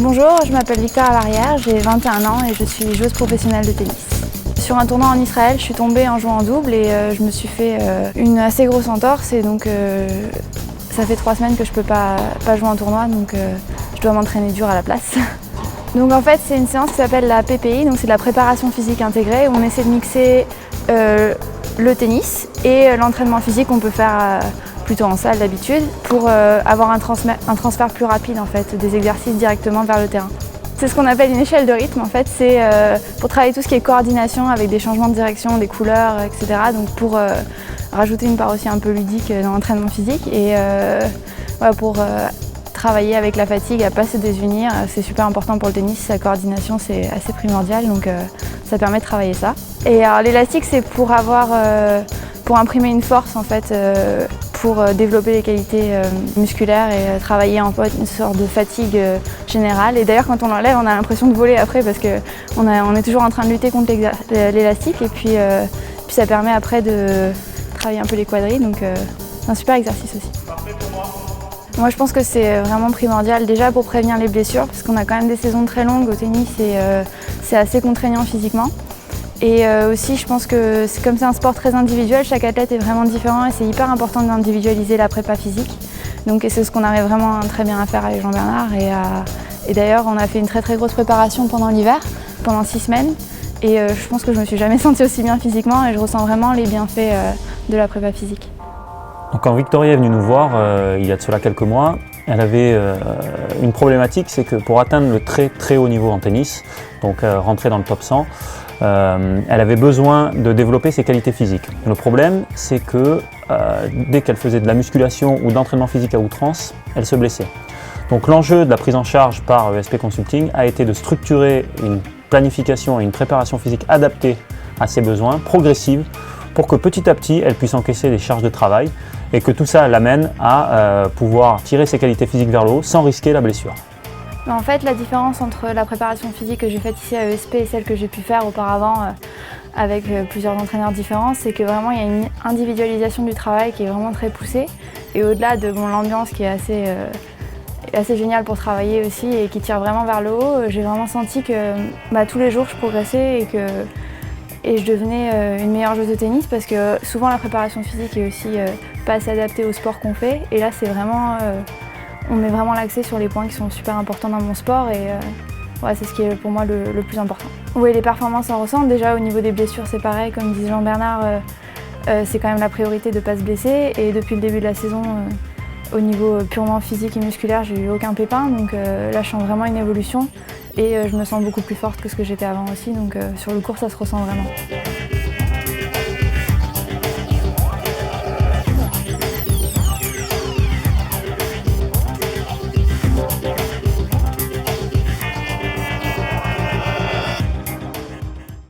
Bonjour, je m'appelle Victoire Alarrière, j'ai 21 ans et je suis joueuse professionnelle de tennis. Sur un tournoi en Israël, je suis tombée en jouant en double et je me suis fait une assez grosse entorse et donc ça fait 3 semaines que je ne peux pas jouer en tournoi, donc je dois m'entraîner dur à la place. Donc en fait c'est une séance qui s'appelle la PPI, donc c'est de la préparation physique intégrée où on essaie de mixer le tennis et l'entraînement physique qu'on peut faire plutôt en salle d'habitude pour avoir un transfert plus rapide en fait, des exercices directement vers le terrain. C'est ce qu'on appelle une échelle de rythme en fait, c'est pour travailler tout ce qui est coordination avec des changements de direction, des couleurs, etc. Donc pour rajouter une part aussi un peu ludique dans l'entraînement physique et voilà, pour travailler avec la fatigue, à ne pas se désunir, c'est super important pour le tennis, sa coordination c'est assez primordial donc ça permet de travailler ça. Et alors l'élastique c'est pour imprimer une force en fait, pour développer les qualités musculaires et travailler en fait une sorte de fatigue générale. Et d'ailleurs quand on l'enlève on a l'impression de voler après parce qu'on est toujours en train de lutter contre l'élastique et puis ça permet après de travailler un peu les quadris, donc c'est un super exercice aussi. Moi je pense que c'est vraiment primordial déjà pour prévenir les blessures parce qu'on a quand même des saisons très longues au tennis et c'est assez contraignant physiquement. Et aussi je pense que comme c'est un sport très individuel, chaque athlète est vraiment différent et c'est hyper important d'individualiser la prépa physique. Donc c'est ce qu'on arrive vraiment très bien à faire avec Jean-Bernard et d'ailleurs on a fait une très grosse préparation pendant l'hiver, pendant 6 semaines et je pense que je me suis jamais sentie aussi bien physiquement et je ressens vraiment les bienfaits de la prépa physique. Donc quand Victoria est venue nous voir il y a de cela quelques mois, elle avait une problématique, c'est que pour atteindre le très haut niveau en tennis, donc rentrer dans le top 100, elle avait besoin de développer ses qualités physiques. Le problème, c'est que dès qu'elle faisait de la musculation ou d'entraînement physique à outrance, elle se blessait. Donc l'enjeu de la prise en charge par ESP Consulting a été de structurer une planification et une préparation physique adaptée à ses besoins, progressive, pour que petit à petit, elle puisse encaisser des charges de travail et que tout ça l'amène à pouvoir tirer ses qualités physiques vers le haut sans risquer la blessure. En fait, la différence entre la préparation physique que j'ai faite ici à ESP et celle que j'ai pu faire auparavant avec plusieurs entraîneurs différents, c'est que vraiment il y a une individualisation du travail qui est vraiment très poussée et au-delà de l'ambiance qui est assez géniale pour travailler aussi et qui tire vraiment vers le haut, j'ai vraiment senti que tous les jours je progressais et je devenais une meilleure joueuse de tennis parce que souvent la préparation physique est aussi pas assez adaptée au sport qu'on fait et là c'est vraiment on met vraiment l'accent sur les points qui sont super importants dans mon sport et ouais, c'est ce qui est pour moi le plus important. Oui, les performances en ressentent. Déjà au niveau des blessures c'est pareil, comme disait Jean-Bernard, c'est quand même la priorité de ne pas se blesser et depuis le début de la saison, au niveau purement physique et musculaire, j'ai eu aucun pépin donc là je sens vraiment une évolution et je me sens beaucoup plus forte que ce que j'étais avant aussi donc sur le court ça se ressent vraiment.